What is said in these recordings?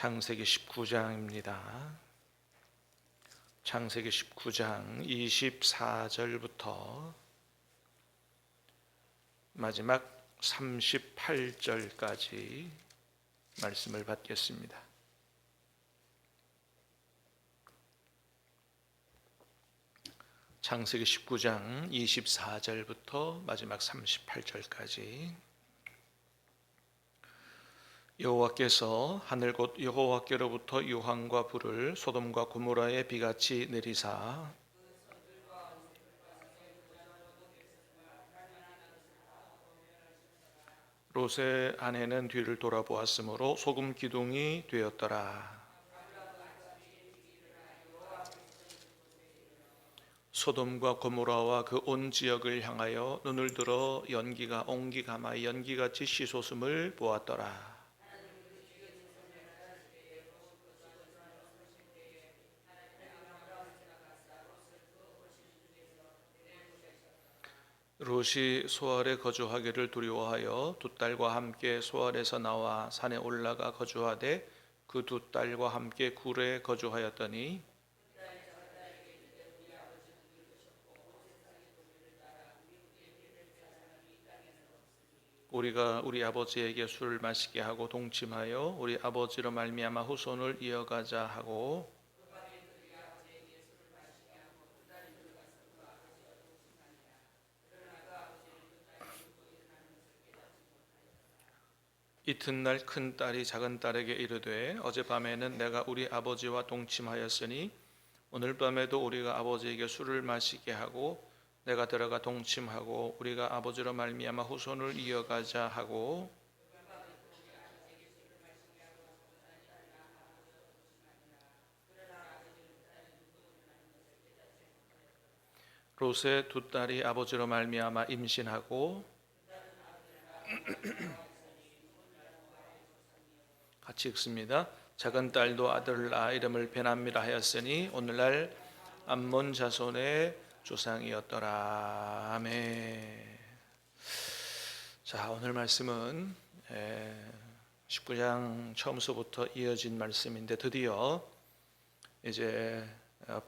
창세기 19장입니다. 창세기 19장 24절부터 마지막 38절까지 말씀을 받겠습니다. 창세기 19장 24절부터 마지막 38절까지 여호와께서 하늘 곧 여호와께로부터 유황과 불을 소돔과 고모라에 비같이 내리사 롯의 아내는 뒤를 돌아보았으므로 소금 기둥이 되었더라. 소돔과 고모라와 그 온 지역을 향하여 눈을 들어 연기가 옹기가마의 연기같이 씻었음을 보았더라. 롯이 소알에 거주하기를 두려워하여 두 딸과 함께 소알에서 나와 산에 올라가 거주하되 그 두 딸과 함께 굴에 거주하였더니 우리가 우리 아버지에게 술을 마시게 하고 동침하여 우리 아버지로 말미암아 후손을 이어가자 하고 이튿날 큰 딸이 작은 딸에게 이르되 어젯밤에는 내가 우리 아버지와 동침하였으니 오늘 밤에도 우리가 아버지에게 술을 마시게 하고 내가 들어가 동침하고 우리가 아버지로 말미암아 후손을 이어가자 하고 롯의 두 딸이 아버지로 말미암아 임신하고 같이 읽습니다. 작은 딸도 아들을 낳아 이름을 베나미라 하였으니 오늘날 암몬 자손의 조상이었더라. 아멘. 자, 오늘 말씀은 19장 처음서부터 이어진 말씀인데 드디어 이제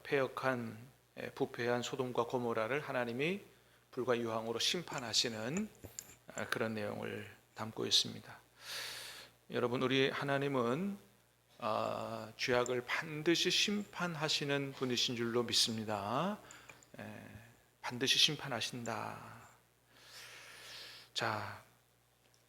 패역한 부패한 소돔과 고모라를 하나님이 불과 유황으로 심판하시는 그런 내용을 담고 있습니다. 여러분, 우리 하나님은 죄악을 반드시 심판하시는 분이신 줄로 믿습니다. 반드시 심판하신다. 자,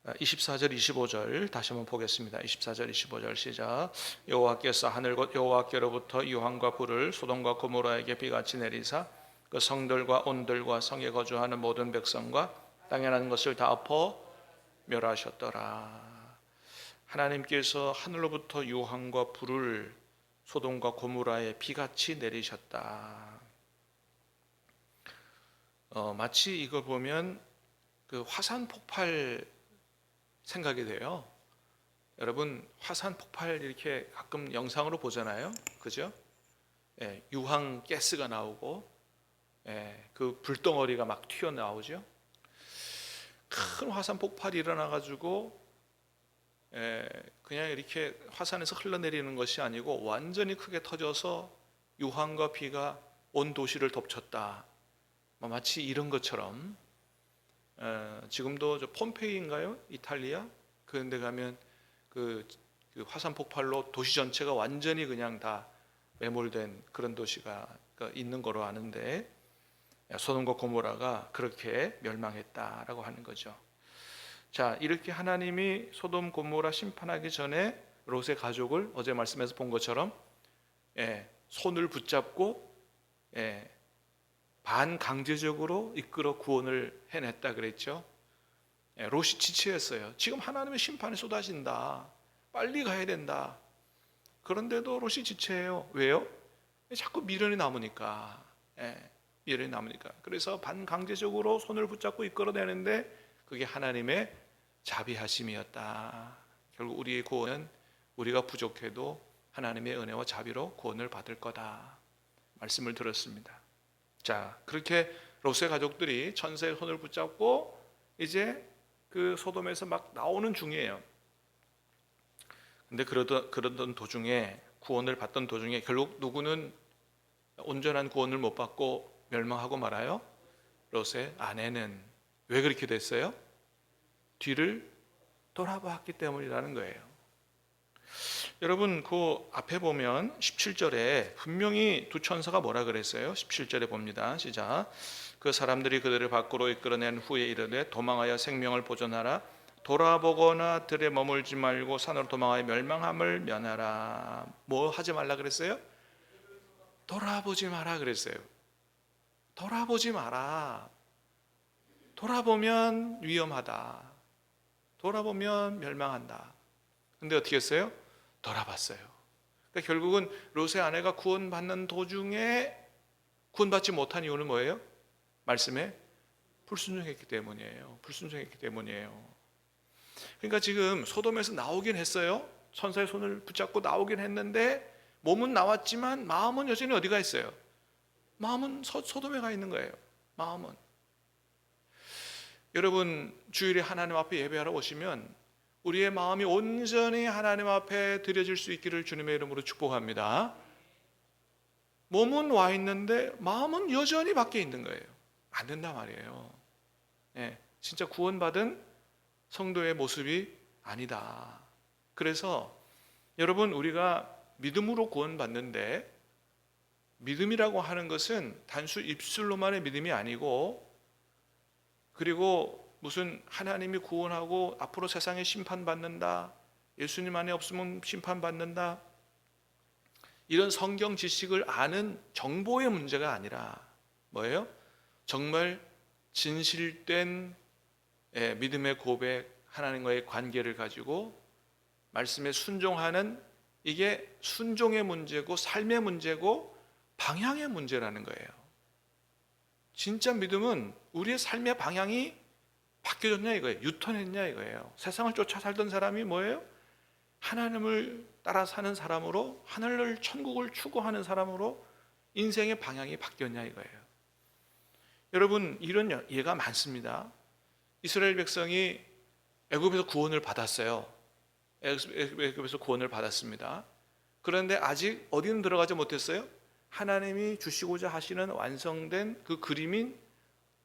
24절 25절 다시 한번 보겠습니다. 24절 25절 시작. 여호와께서 하늘 곧 여호와께로부터 유황과 불을 소돔과 고모라에게 비같이 내리사 그 성들과 온들과 성에 거주하는 모든 백성과 땅에 난 것을 다 엎어 멸하셨더라. 하나님께서 하늘로부터 유황과 불을 소돔과 고모라에 비같이 내리셨다. 마치 이거 보면 그 화산 폭발 생각이 돼요. 여러분, 화산 폭발 이렇게 가끔 영상으로 보잖아요, 그죠? 유황 가스가 나오고, 그 불덩어리가 막 튀어나오죠. 큰 화산 폭발이 일어나가지고 그냥 이렇게 화산에서 흘러내리는 것이 아니고 완전히 크게 터져서 유황과 비가 온 도시를 덮쳤다. 마치 이런 것처럼 지금도 저 폼페이인가요? 이탈리아? 그런데 가면 그 화산 폭발로 도시 전체가 완전히 그냥 다 매몰된 그런 도시가 있는 거로 아는데 소돔과 고모라가 그렇게 멸망했다라고 하는 거죠. 자, 이렇게 하나님이 소돔 고모라 심판하기 전에 롯의 가족을 어제 말씀에서 본 것처럼 손을 붙잡고 반강제적으로 이끌어 구원을 해냈다 그랬죠. 롯이 지체했어요. 지금 하나님의 심판이 쏟아진다. 빨리 가야 된다. 그런데도 롯이 지체해요. 왜요? 자꾸 미련이 남으니까. 미련이 남으니까. 그래서 반강제적으로 손을 붙잡고 이끌어내는데 그게 하나님의 자비하심이었다. 결국 우리의 구원은 우리가 부족해도 하나님의 은혜와 자비로 구원을 받을 거다. 말씀을 들었습니다. 자, 그렇게 롯의 가족들이 천사의 손을 붙잡고 이제 그 소돔에서 막 나오는 중이에요. 근데 그러던 도중에, 구원을 받던 도중에 결국 누구는 온전한 구원을 못 받고 멸망하고 말아요? 롯의 아내는. 왜 그렇게 됐어요? 뒤를 돌아봤기 때문이라는 거예요. 여러분, 그 앞에 보면 17절에 분명히 두 천사가 뭐라 그랬어요? 17절에 봅니다. 시작. 그 사람들이 그들을 밖으로 이끌어낸 후에 이르되 도망하여 생명을 보존하라. 돌아보거나 들에 머물지 말고 산으로 도망하여 멸망함을 면하라. 뭐 하지 말라 그랬어요? 돌아보지 마라 그랬어요. 돌아보지 마라. 돌아보면 위험하다. 돌아보면 멸망한다. 근데 어떻게 했어요? 돌아봤어요. 그러니까 결국은 롯의 아내가 구원받는 도중에 구원받지 못한 이유는 뭐예요? 말씀에 불순종했기 때문이에요. 불순종했기 때문이에요. 그러니까 지금 소돔에서 나오긴 했어요. 천사의 손을 붙잡고 나오긴 했는데 몸은 나왔지만 마음은 여전히 어디가 있어요? 마음은 소돔에 가 있는 거예요. 마음은. 여러분, 주일에 하나님 앞에 예배하러 오시면 우리의 마음이 온전히 하나님 앞에 드려질 수 있기를 주님의 이름으로 축복합니다. 몸은 와 있는데 마음은 여전히 밖에 있는 거예요. 안 된단 말이에요. 네, 진짜 구원받은 성도의 모습이 아니다. 그래서 여러분, 우리가 믿음으로 구원받는데, 믿음이라고 하는 것은 단수 입술로만의 믿음이 아니고, 그리고 무슨 하나님이 구원하고 앞으로 세상에 심판받는다, 예수님 안에 없으면 심판받는다, 이런 성경 지식을 아는 정보의 문제가 아니라 뭐예요? 정말 진실된 믿음의 고백, 하나님과의 관계를 가지고 말씀에 순종하는, 이게 순종의 문제고 삶의 문제고 방향의 문제라는 거예요. 진짜 믿음은 우리의 삶의 방향이 바뀌어졌냐 이거예요. 유턴했냐 이거예요. 세상을 쫓아 살던 사람이 뭐예요? 하나님을 따라 사는 사람으로, 하늘을, 천국을 추구하는 사람으로 인생의 방향이 바뀌었냐 이거예요. 여러분, 이런 예가 많습니다. 이스라엘 백성이 애굽에서 구원을 받았어요. 애굽에서 구원을 받았습니다. 그런데 아직 어디는 들어가지 못했어요? 하나님이 주시고자 하시는 완성된 그 그림인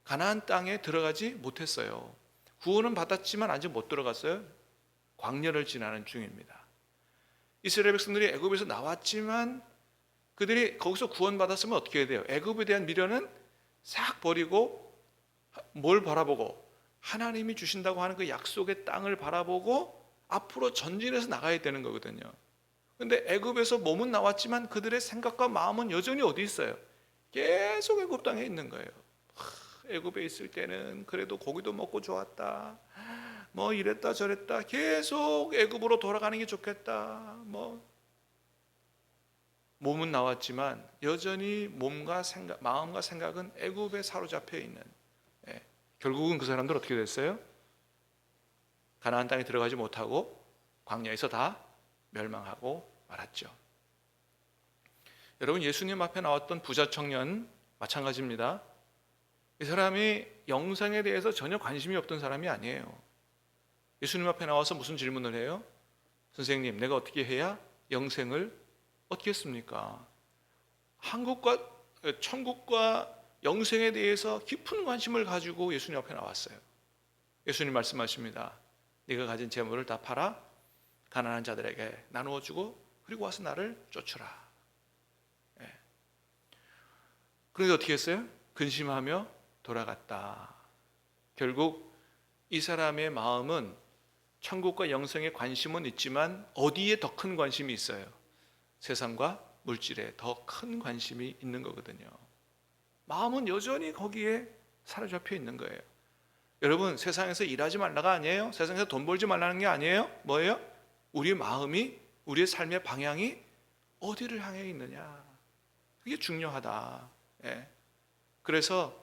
가나안 땅에 들어가지 못했어요. 구원은 받았지만 아직 못 들어갔어요. 광야를 지나는 중입니다. 이스라엘 백성들이 애굽에서 나왔지만 그들이 거기서 구원받았으면 어떻게 해야 돼요? 애굽에 대한 미련은 싹 버리고 뭘 바라보고, 하나님이 주신다고 하는 그 약속의 땅을 바라보고 앞으로 전진해서 나가야 되는 거거든요. 근데 애굽에서 몸은 나왔지만 그들의 생각과 마음은 여전히 어디 있어요? 계속 애굽 땅에 있는 거예요. 애굽에 있을 때는 그래도 고기도 먹고 좋았다, 뭐 이랬다 저랬다, 계속 애굽으로 돌아가는 게 좋겠다, 뭐 몸은 나왔지만 여전히 몸과 생각, 마음과 생각은 애굽에 사로잡혀 있는, 결국은 그 사람들 어떻게 됐어요? 가나안 땅에 들어가지 못하고 광야에서 다 멸망하고 말았죠. 여러분, 예수님 앞에 나왔던 부자 청년 마찬가지입니다. 이 사람이 영생에 대해서 전혀 관심이 없던 사람이 아니에요. 예수님 앞에 나와서 무슨 질문을 해요? 선생님, 내가 어떻게 해야 영생을 얻겠습니까? 천국과 영생에 대해서 깊은 관심을 가지고 예수님 앞에 나왔어요. 예수님 말씀하십니다. 네가 가진 재물을 다 팔아 가난한 자들에게 나누어 주고 그리고 와서 나를 쫓으라. 그런데 어떻게 했어요? 근심하며 돌아갔다. 결국 이 사람의 마음은 천국과 영생에 관심은 있지만 어디에 더 큰 관심이 있어요? 세상과 물질에 더 큰 관심이 있는 거거든요. 마음은 여전히 거기에 사로잡혀 있는 거예요. 여러분, 세상에서 일하지 말라가 아니에요. 세상에서 돈 벌지 말라는 게 아니에요. 뭐예요? 우리의 마음이, 우리의 삶의 방향이 어디를 향해 있느냐, 그게 중요하다. 그래서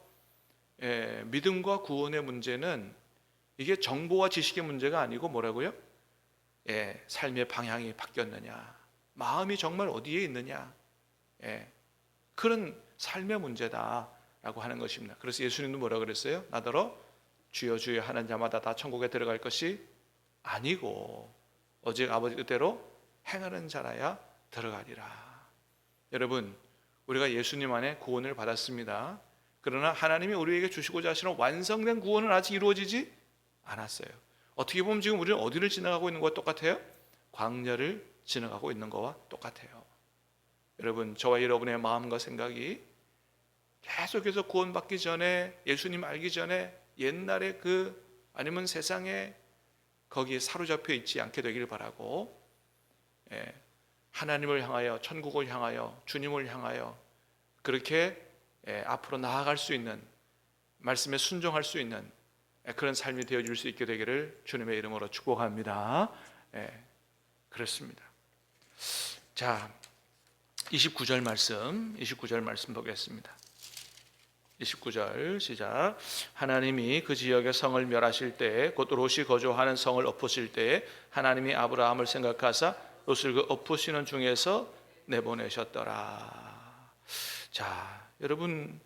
믿음과 구원의 문제는 이게 정보와 지식의 문제가 아니고 뭐라고요? 삶의 방향이 바뀌었느냐, 마음이 정말 어디에 있느냐, 그런 삶의 문제다라고 하는 것입니다. 그래서 예수님도 뭐라고 그랬어요? 나더러 주여 주여 하는 자마다 다 천국에 들어갈 것이 아니고 오직 아버지 뜻대로 행하는 자라야 들어가리라. 여러분, 우리가 예수님 안에 구원을 받았습니다. 그러나 하나님이 우리에게 주시고자 하시는 완성된 구원은 아직 이루어지지 않았어요. 어떻게 보면 지금 우리는 어디를 지나가고 있는 것과 똑같아요? 광야를 지나가고 있는 것과 똑같아요. 여러분, 저와 여러분의 마음과 생각이 계속해서 구원받기 전에, 예수님 알기 전에 옛날에 아니면 세상에 거기에 사로잡혀 있지 않게 되기를 바라고, 하나님을 향하여, 천국을 향하여, 주님을 향하여 그렇게 앞으로 나아갈 수 있는, 말씀에 순종할 수 있는 그런 삶이 되어줄 수 있게 되기를 주님의 이름으로 축복합니다. 그렇습니다. 자, 29절 말씀 보겠습니다. 29절 시작. 하나님이 그 지역의 성을 멸하실 때에, 곧 롯이 거주하는 성을 엎으실 때에 하나님이 아브라함을 생각하사 롯을 그 엎으시는 중에서 내보내셨더라. 자, 여러분,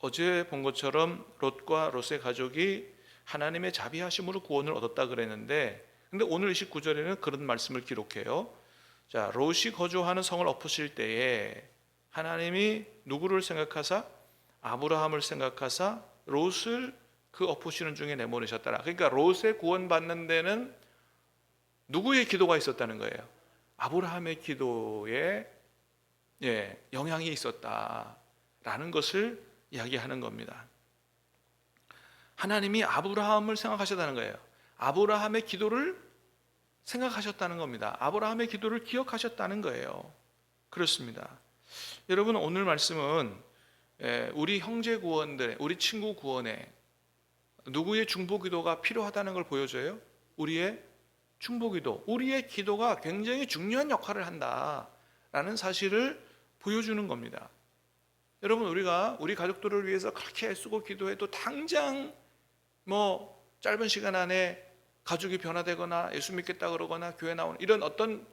어제 본 것처럼 롯과 롯의 가족이 하나님의 자비하심으로 구원을 얻었다 그랬는데, 근데 오늘 29절에는 그런 말씀을 기록해요. 자, 롯이 거주하는 성을 엎으실 때에 하나님이 누구를 생각하사? 아브라함을 생각하사 롯을 그 엎으시는 중에 내보내셨더라. 그러니까 롯의 구원받는 데는 누구의 기도가 있었다는 거예요? 아브라함의 기도에 영향이 있었다라는 것을 이야기하는 겁니다. 하나님이 아브라함을 생각하셨다는 거예요. 아브라함의 기도를 생각하셨다는 겁니다. 아브라함의 기도를 기억하셨다는 거예요. 그렇습니다. 여러분, 오늘 말씀은 우리 형제 구원들, 우리 친구 구원에 누구의 중보기도가 필요하다는 걸 보여줘요. 우리의 중보기도, 우리의 기도가 굉장히 중요한 역할을 한다라는 사실을 보여주는 겁니다. 여러분, 우리가 우리 가족들을 위해서 그렇게 애쓰고 기도해도 당장 짧은 시간 안에 가족이 변화되거나 예수 믿겠다 그러거나 교회 나오는 이런 어떤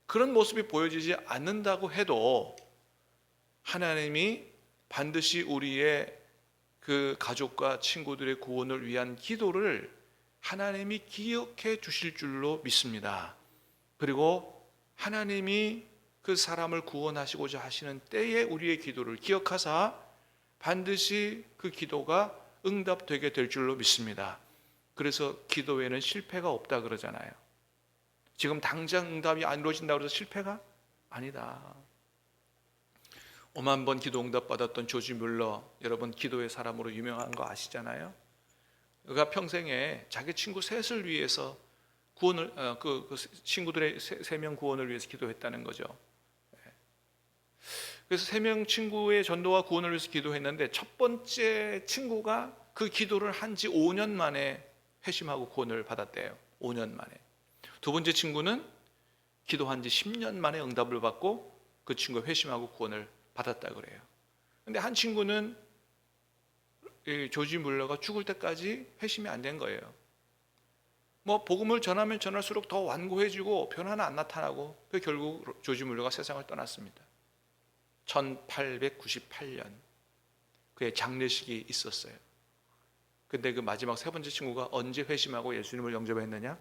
그런 모습이 보여지지 않는다고 해도 하나님이 반드시 우리의 그 가족과 친구들의 구원을 위한 기도를 하나님이 기억해 주실 줄로 믿습니다. 그리고 하나님이 그 사람을 구원하시고자 하시는 때에 우리의 기도를 기억하사 반드시 그 기도가 응답되게 될 줄로 믿습니다. 그래서 기도에는 실패가 없다 그러잖아요. 지금 당장 응답이 안 이루어진다고 해서 실패가 아니다. 5만 번 기도 응답 받았던 조지 뮬러, 여러분 기도의 사람으로 유명한 거 아시잖아요. 그가 평생에 자기 친구 셋을 위해서 구원을 그 친구들의 3명 구원을 위해서 기도했다는 거죠. 그래서 3명 친구의 전도와 구원을 위해서 기도했는데 첫 번째 친구가 그 기도를 한 지 5년 만에 회심하고 구원을 받았대요. 5년 만에. 두 번째 친구는 기도한 지 10년 만에 응답을 받고 그 친구가 회심하고 구원을 받았다 그래요. 근데 한 친구는 조지 뮬러가 죽을 때까지 회심이 안 된 거예요. 복음을 전하면 전할수록 더 완고해지고 변화는 안 나타나고 결국 조지 뮬러가 세상을 떠났습니다. 1898년 그의 장례식이 있었어요. 근데 그 마지막 세 번째 친구가 언제 회심하고 예수님을 영접했느냐?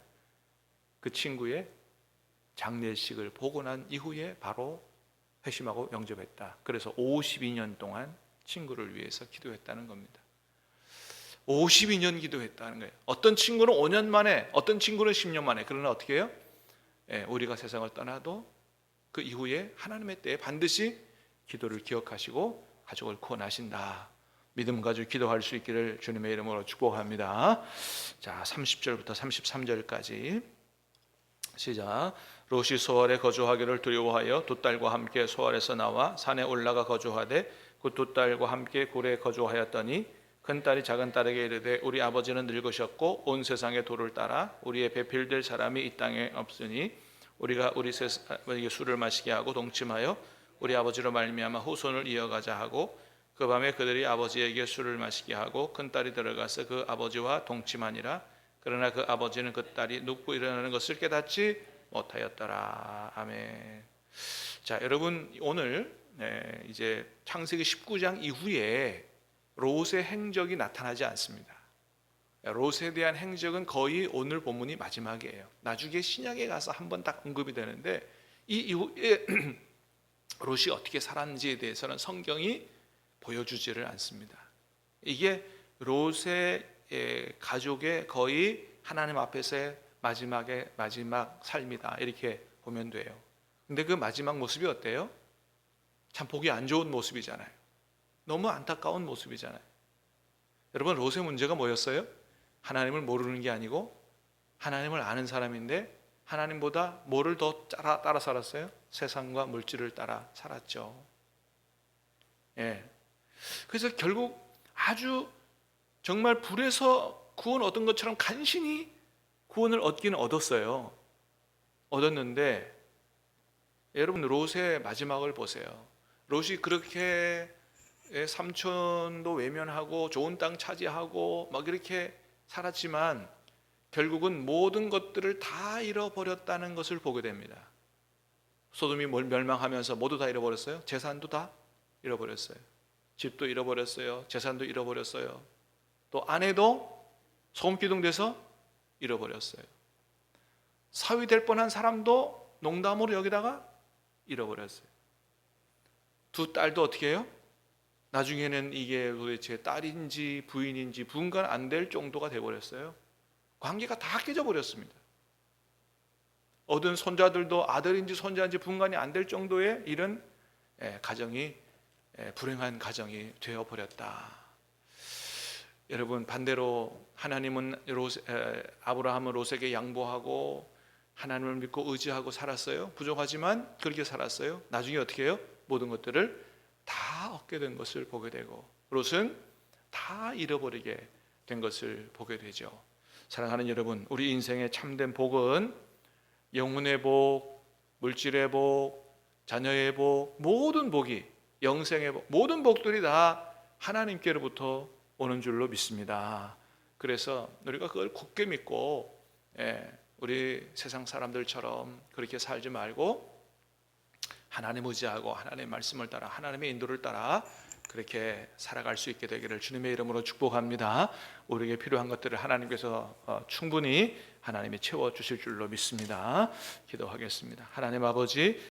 그 친구의 장례식을 보고 난 이후에 바로 회심하고 영접했다. 그래서 52년 동안 친구를 위해서 기도했다는 겁니다. 52년 기도했다는 거예요. 어떤 친구는 5년 만에, 어떤 친구는 10년 만에. 그러나 어떻게 해요? 우리가 세상을 떠나도 그 이후에 하나님의 때에 반드시 기도를 기억하시고 가족을 구원하신다. 믿음 가지고 기도할 수 있기를 주님의 이름으로 축복합니다. 자, 30절부터 33절까지 시작. 롯이 소알에 거주하기를 두려워하여 두 딸과 함께 소알에서 나와 산에 올라가 거주하되 그 두 딸과 함께 굴에 거주하였더니 큰 딸이 작은 딸에게 이르되 우리 아버지는 늙으셨고 온 세상의 도를 따라 우리의 배필될 사람이 이 땅에 없으니 우리가 우리 아버지에게 술을 마시게 하고 동침하여 우리 아버지로 말미암아 후손을 이어가자 하고 그 밤에 그들이 아버지에게 술을 마시게 하고 큰 딸이 들어가서 그 아버지와 동침하니라. 그러나 그 아버지는 그 딸이 눕고 일어나는 것을 깨닫지 못하였더라. 아멘. 자, 여러분, 오늘 이제 창세기 19장 이후에 롯의 행적이 나타나지 않습니다. 롯에 대한 행적은 거의 오늘 본문이 마지막이에요. 나중에 신약에 가서 한번 딱 언급이 되는데 이 이후에 롯이 어떻게 살았는지에 대해서는 성경이 보여주지를 않습니다. 이게 롯의 가족의 거의 하나님 앞에서의 마지막 삶이다, 이렇게 보면 돼요. 근데 그 마지막 모습이 어때요? 참 보기 안 좋은 모습이잖아요. 너무 안타까운 모습이잖아요. 여러분, 롯의 문제가 뭐였어요? 하나님을 모르는 게 아니고 하나님을 아는 사람인데 하나님보다 뭐를 더 따라 살았어요? 세상과 물질을 따라 살았죠. 예. 그래서 결국 아주 정말 불에서 구원 얻은 것처럼 간신히 구원을 얻기는 얻었어요. 얻었는데 여러분, 롯의 마지막을 보세요. 롯이 그렇게 삼촌도 외면하고 좋은 땅 차지하고 막 이렇게 살았지만 결국은 모든 것들을 다 잃어버렸다는 것을 보게 됩니다. 소돔이 멸망하면서 모두 다 잃어버렸어요. 재산도 다 잃어버렸어요. 집도 잃어버렸어요. 재산도 잃어버렸어요. 또 아내도 소음기둥 돼서 잃어버렸어요. 사위 될 뻔한 사람도 농담으로 여기다가 잃어버렸어요. 두 딸도 어떻게 해요? 나중에는 이게 도대체 딸인지 부인인지 분간 안 될 정도가 되어버렸어요. 관계가 다 깨져버렸습니다. 얻은 손자들도 아들인지 손자인지 분간이 안 될 정도의 이런 가정이 불행한 가정이 되어버렸다. 여러분, 반대로 하나님은 아브라함은 롯에게 양보하고 하나님을 믿고 의지하고 살았어요. 부족하지만 그렇게 살았어요. 나중에 어떻게 해요? 모든 것들을 다 얻게 된 것을 보게 되고 롯은 다 잃어버리게 된 것을 보게 되죠. 사랑하는 여러분, 우리 인생의 참된 복은 영혼의 복, 물질의 복, 자녀의 복, 모든 복이, 영생의 복, 모든 복들이 다 하나님께로부터 오는 줄로 믿습니다. 그래서 우리가 그걸 굳게 믿고 우리 세상 사람들처럼 그렇게 살지 말고 하나님 의지하고 하나님의 말씀을 따라 하나님의 인도를 따라 그렇게 살아갈 수 있게 되기를 주님의 이름으로 축복합니다. 우리에게 필요한 것들을 하나님께서 충분히 하나님이 채워주실 줄로 믿습니다. 기도하겠습니다. 하나님 아버지,